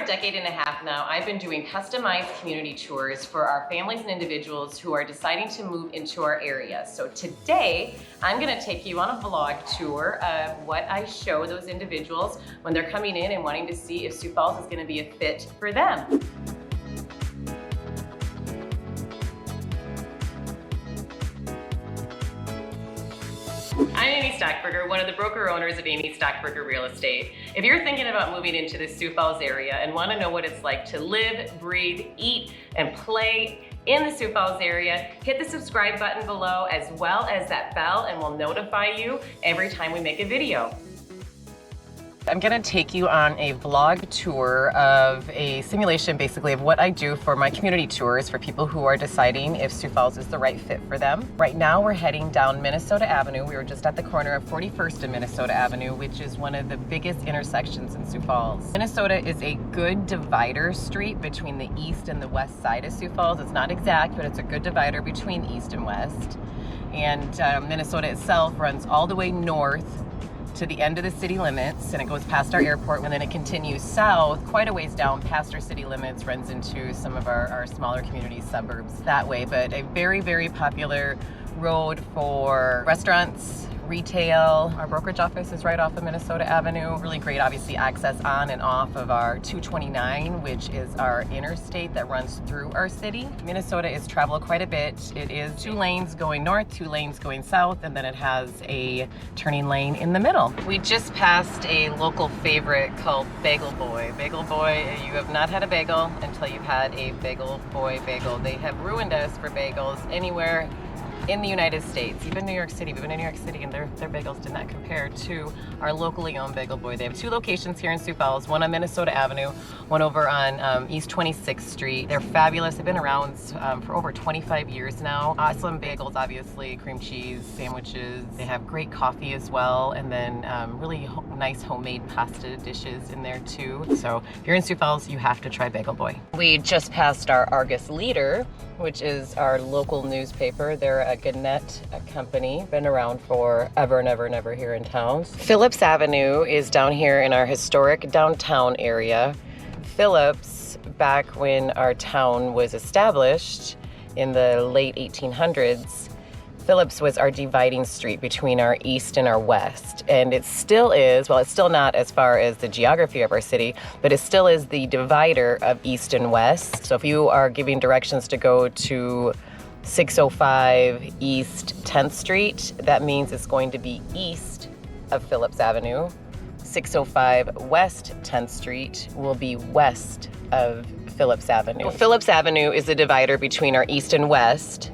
decade and a half now, I've been doing customized community tours for our families and individuals who are deciding to move into our area. So today, I'm gonna take you on a vlog tour of what I show those individuals when they're coming in and wanting to see if Sioux Falls is gonna be a fit for them. I'm Amy Stockberger, one of the broker owners of Amy Stockberger Real Estate. If you're thinking about moving into the Sioux Falls area and want to know what it's like to live, breathe, eat, and play in the Sioux Falls area, hit the subscribe button below as well as that bell and we'll notify you every time we make a video. I'm gonna take you on a vlog tour of a simulation basically of what I do for my community tours for people who are deciding if Sioux Falls is the right fit for them. Right now we're heading down Minnesota Avenue. We were just at the corner of 41st and Minnesota Avenue, which is one of the biggest intersections in Sioux Falls. Minnesota is a good divider street between the east and the west side of Sioux Falls. It's not exact, but it's a good divider between east and west. And Minnesota itself runs all the way north to the end of the city limits, and it goes past our airport, and then it continues south quite a ways down past our city limits, runs into some of our smaller community suburbs that way. But a very, very popular road for restaurants, retail. Our brokerage office is right off of Minnesota Avenue. Really great, obviously, access on and off of our 229, which is our interstate that runs through our city. Minnesota is traveled quite a bit. It is 2 lanes going north, 2 lanes going south, and then it has a turning lane in the middle. We just passed a local favorite called Bagel Boy. Bagel Boy, you have not had a bagel until you've had a Bagel Boy bagel. They have ruined us for bagels anywhere in the United States, even New York City. We've been in New York City and their bagels did not compare to our locally owned Bagel Boy. They have 2 locations here in Sioux Falls, one on Minnesota Avenue, one over on East 26th Street. They're fabulous. They've been around for over 25 years now. Awesome bagels, obviously, cream cheese, sandwiches. They have great coffee as well, and then really nice homemade pasta dishes in there too. So if you're in Sioux Falls, you have to try Bagel Boy. We just passed our Argus Leader, which is our local newspaper. They're a Gannett company, been around for ever and ever and ever here in town. Phillips Avenue is down here in our historic downtown area. Phillips, back when our town was established in the late 1800s, Phillips was our dividing street between our east and our west. And it still is, well, it's still not as far as the geography of our city, but it still is the divider of east and west. So if you are giving directions to go to 605 East 10th Street, that means it's going to be east of Phillips Avenue. 605 West 10th Street will be west of Phillips Avenue. Well, Phillips Avenue is the divider between our east and west.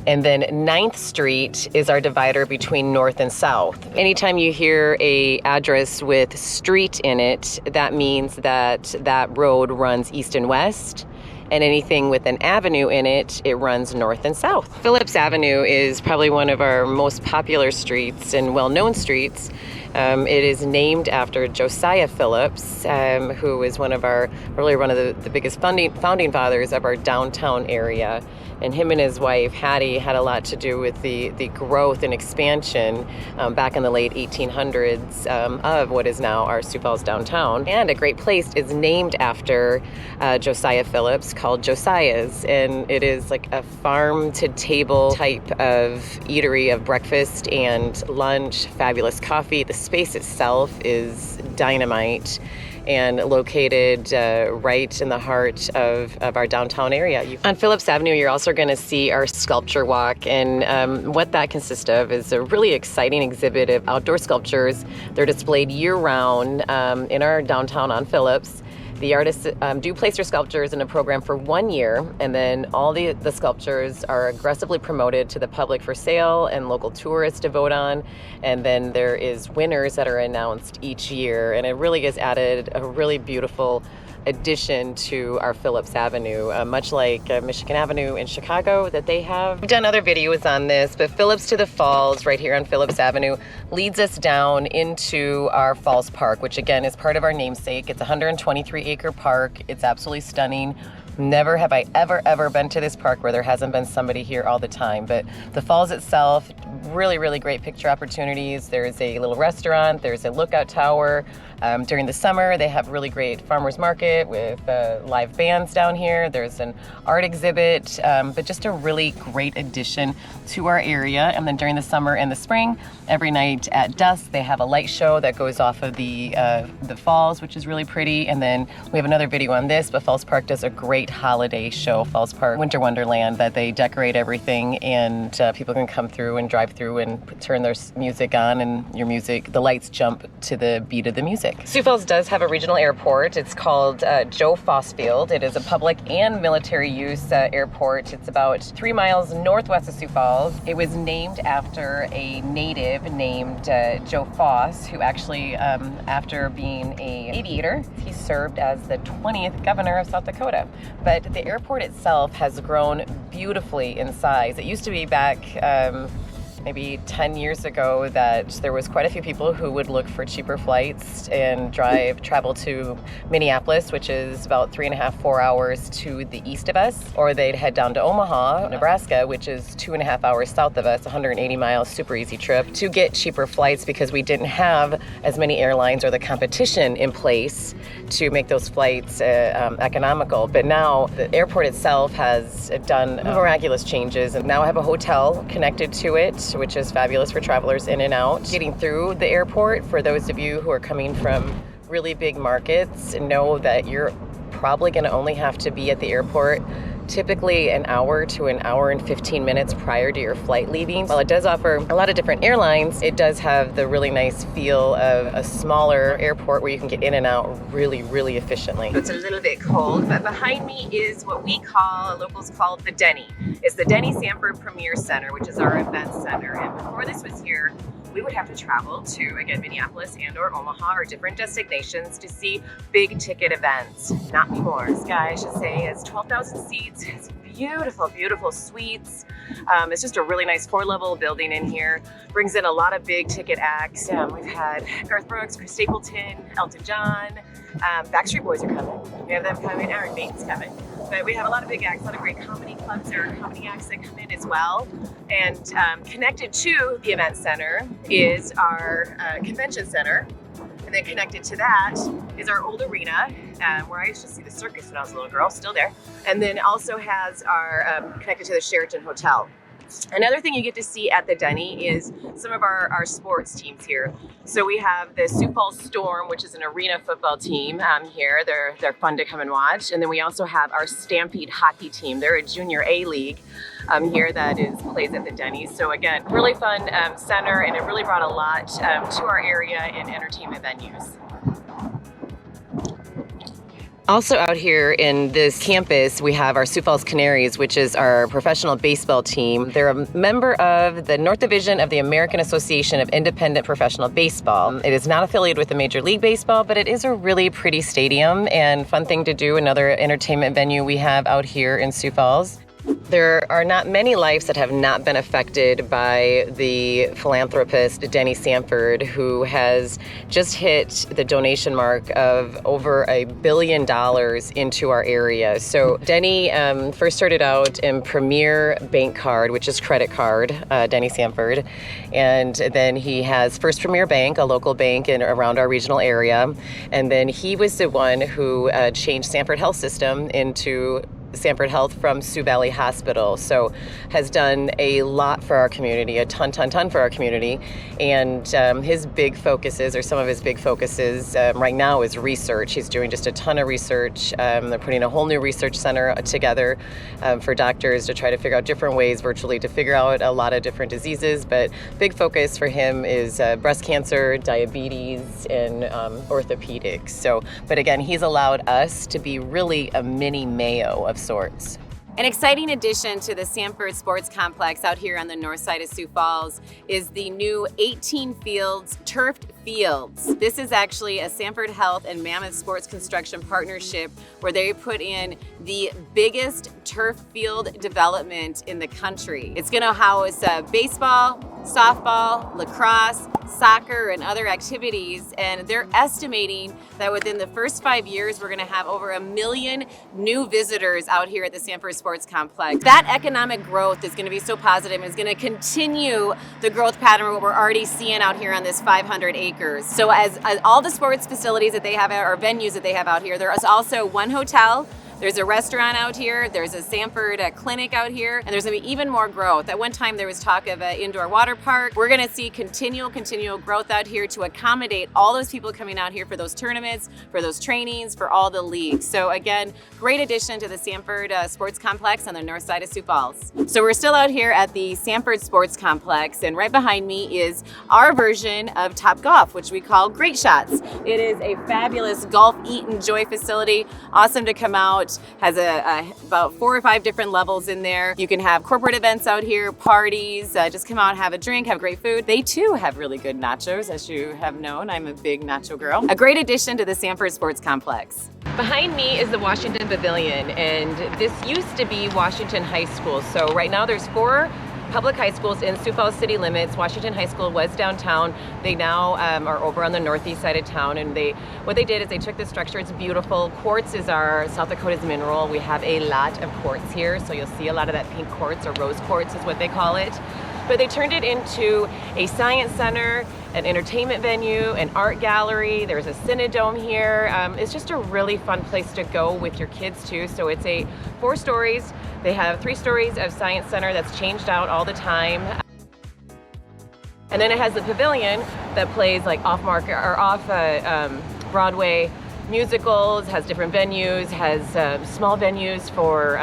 And then 9th Street is our divider between north and south. Anytime you hear a address with street in it, that means that that road runs east and west. And anything with an avenue in it, it runs north and south. Phillips Avenue is probably one of our most popular streets and well-known streets. It is named after Josiah Phillips, who is one of the biggest founding fathers of our downtown area. And him and his wife, Hattie, had a lot to do with the growth and expansion back in the late 1800s of what is now our Sioux Falls downtown. And a great place is named after Josiah Phillips called Josiah's. And it is like a farm-to-table type of eatery of breakfast and lunch, fabulous coffee. The space itself is dynamite and located right in the heart of our downtown area. On Phillips Avenue, you're also going to see our sculpture walk, and what that consists of is a really exciting exhibit of outdoor sculptures. They're displayed year-round in our downtown on Phillips. The artists do place their sculptures in a program for 1 year, and then all the sculptures are aggressively promoted to the public for sale and local tourists to vote on. And then there is winners that are announced each year, and it really has added a really beautiful addition to our Phillips Avenue, much like Michigan Avenue in Chicago that they have. We've done other videos on this, but Phillips to the Falls right here on Phillips Avenue leads us down into our Falls Park, which again is part of our namesake. It's a 123-acre park. It's absolutely stunning. Never have I ever been to this park where there hasn't been somebody here all the time. But the falls itself, really great picture opportunities. There's a little restaurant, there's a lookout tower. During the summer, they have really great farmers market with live bands down here. There's an art exhibit, but just a really great addition to our area. And then during the summer and the spring, every night at dusk, they have a light show that goes off of the falls, which is really pretty. And then we have another video on this, but Falls Park does a great holiday show, Falls Park Winter Wonderland, that they decorate everything, and people can come through and drive through and turn their music on, and the lights jump to the beat of the music. Sioux Falls does have a regional airport. It's called Joe Foss Field. It is a public and military use airport. It's about 3 miles northwest of Sioux Falls. It was named after a native named Joe Foss, who actually, after being an aviator, he served as the 20th governor of South Dakota. But the airport itself has grown beautifully in size. It used to be back maybe 10 years ago that there was quite a few people who would look for cheaper flights and travel to Minneapolis, which is about 3.5-4 hours to the east of us, or they'd head down to Omaha, Nebraska, which is 2.5 hours south of us, 180 miles, super easy trip, to get cheaper flights because we didn't have as many airlines or the competition in place to make those flights economical. But now the airport itself has done miraculous changes, and now I have a hotel connected to it, which is fabulous for travelers in and out. Getting through the airport, for those of you who are coming from really big markets, know that you're probably going to only have to be at the airport typically an hour to an hour and 15 minutes prior to your flight leaving. While it does offer a lot of different airlines, it does have the really nice feel of a smaller airport where you can get in and out really efficiently. It's a little bit cold, but behind me is what locals call the Denny. It's the Denny Sanford Premier Center, which is our event center. And before this was here, we would have to travel to, again, Minneapolis and or Omaha or different destinations to see big ticket events. Not anymore. This guy, I should say, has 12,000 seats. It's beautiful suites. It's just a really nice 4-level building in here. Brings in a lot of big ticket acts. We've had Garth Brooks, Chris Stapleton, Elton John. Backstreet Boys are coming. We have them coming. Iron Maiden's coming. But we have a lot of big acts, a lot of great comedy clubs or comedy acts that come in as well. And connected to the event center is our convention center. And then connected to that is our old arena, where I used to see the circus when I was a little girl, still there. And then also has our, connected to the Sheraton Hotel. Another thing you get to see at the Denny is some of our sports teams here. So we have the Sioux Falls Storm, which is an arena football team here. They're fun to come and watch. And then we also have our Stampede hockey team. They're a junior A league here that plays at the Denny. So again, really fun center, and it really brought a lot to our area in entertainment venues. Also out here in this campus, we have our Sioux Falls Canaries, which is our professional baseball team. They're a member of the North Division of the American Association of Independent Professional Baseball. It is not affiliated with the Major League Baseball, but it is a really pretty stadium and fun thing to do, another entertainment venue we have out here in Sioux Falls. There are not many lives that have not been affected by the philanthropist Denny Sanford, who has just hit the donation mark of over $1 billion into our area. So Denny first started out in Premier Bank Card, which is credit card, Denny Sanford. And then he has First Premier Bank, a local bank around our regional area. And then he was the one who changed Sanford Health System into Sanford Health from Sioux Valley Hospital. So has done a lot for our community, a ton for our community. And his big focuses, or some of his big focuses right now, is research. He's doing just a ton of research. They're putting a whole new research center together for doctors to try to figure out different ways virtually to figure out a lot of different diseases. But big focus for him is breast cancer, diabetes, and orthopedics. So, but again, he's allowed us to be really a mini Mayo of sorts. An exciting addition to the Sanford Sports Complex out here on the north side of Sioux Falls is the new 18 fields, turfed fields. This is actually a Sanford Health and Mammoth Sports Construction partnership where they put in the biggest turf field development in the country. It's going to house baseball, softball, lacrosse, soccer, and other activities. And they're estimating that within the first 5 years, we're going to have over 1 million new visitors out here at the Sanford Sports Complex. That economic growth is going to be so positive and is going to continue the growth pattern what we're already seeing out here on this 500 acres. So as all the sports facilities that they have or venues that they have out here, there is also one hotel. There's a restaurant out here, there's a Sanford clinic out here, and there's gonna be even more growth. At one time there was talk of an indoor water park. We're gonna see continual growth out here to accommodate all those people coming out here for those tournaments, for those trainings, for all the leagues. So again, great addition to the Sanford Sports Complex on the north side of Sioux Falls. So we're still out here at the Sanford Sports Complex, and right behind me is our version of Top Golf, which we call Great Shots. It is a fabulous golf, eat, enjoy facility. Awesome to come out. Has about 4 or 5 different levels in there. You can have corporate events out here, parties, just come out, have a drink, have great food. They too have really good nachos, as you have known. I'm a big nacho girl. A great addition to the Sanford Sports Complex. Behind me is the Washington Pavilion, and this used to be Washington High School. So right now there's 4 public high schools in Sioux Falls city limits. Washington High School was downtown. They now are over on the northeast side of town, and what they did is they took the structure. It's beautiful. Quartz is our South Dakota's mineral. We have a lot of quartz here, so you'll see a lot of that pink quartz, or rose quartz is what they call it. But they turned it into a science center, an entertainment venue, an art gallery. There's a Cinedome here. It's just a really fun place to go with your kids too. So it's 4 stories. They have 3 stories of science center that's changed out all the time. And then it has the pavilion that plays like off Broadway musicals, has different venues, has small venues for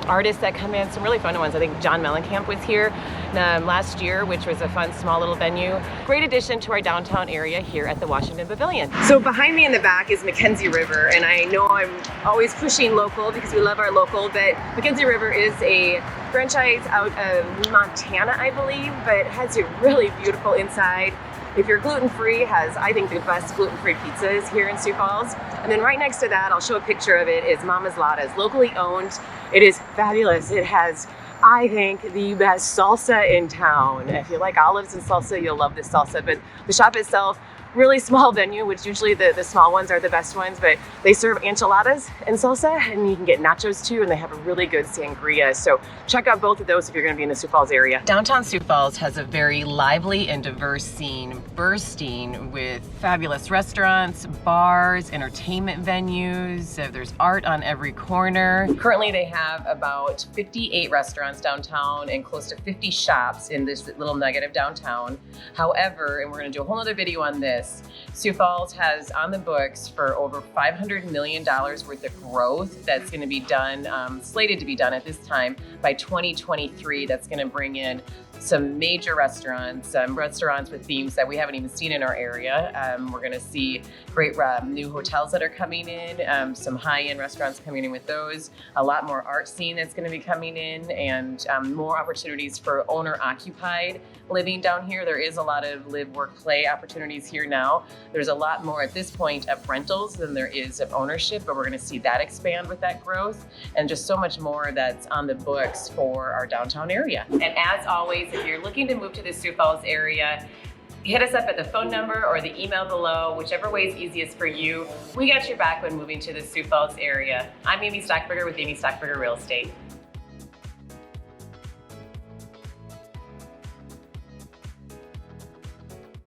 artists that come in, some really fun ones. I think John Mellencamp was here last year, which was a fun small little venue. Great addition to our downtown area here at the Washington Pavilion. So behind me in the back is Mackenzie River, and I know I'm always pushing local because we love our local, but Mackenzie River is a franchise out of Montana, I believe, but it has a really beautiful inside. If you're gluten-free, has, I think, the best gluten-free pizzas here in Sioux Falls. And then right next to that, I'll show a picture of it, is Mama's Lattes, locally owned. It is fabulous. It has, I think, the best salsa in town. If you like olives and salsa, you'll love this salsa. But the shop itself, really small venue, which usually the small ones are the best ones, but they serve enchiladas and salsa, and you can get nachos too, and they have a really good sangria. So check out both of those if you're gonna be in the Sioux Falls area. Downtown Sioux Falls has a very lively and diverse scene, bursting with fabulous restaurants, bars, entertainment venues. There's art on every corner. Currently they have about 58 restaurants downtown and close to 50 shops in this little nugget of downtown. However, and we're gonna do a whole other video on this, Sioux Falls has on the books for over $500 million worth of growth that's going to be done, slated to be done at this time by 2023. That's going to bring in some major restaurants, restaurants with themes that we haven't even seen in our area. We're going to see great new hotels that are coming in, some high-end restaurants coming in with those, a lot more art scene that's going to be coming in, and more opportunities for owner-occupied living down here. There is a lot of live, work, play opportunities here now. There's a lot more at this point of rentals than there is of ownership, but we're going to see that expand with that growth, and just so much more that's on the books for our downtown area. And as always, if you're looking to move to the Sioux Falls area, hit us up at the phone number or the email below, whichever way is easiest for you. We got your back when moving to the Sioux Falls area. I'm Amy Stockberger with Amy Stockberger Real Estate.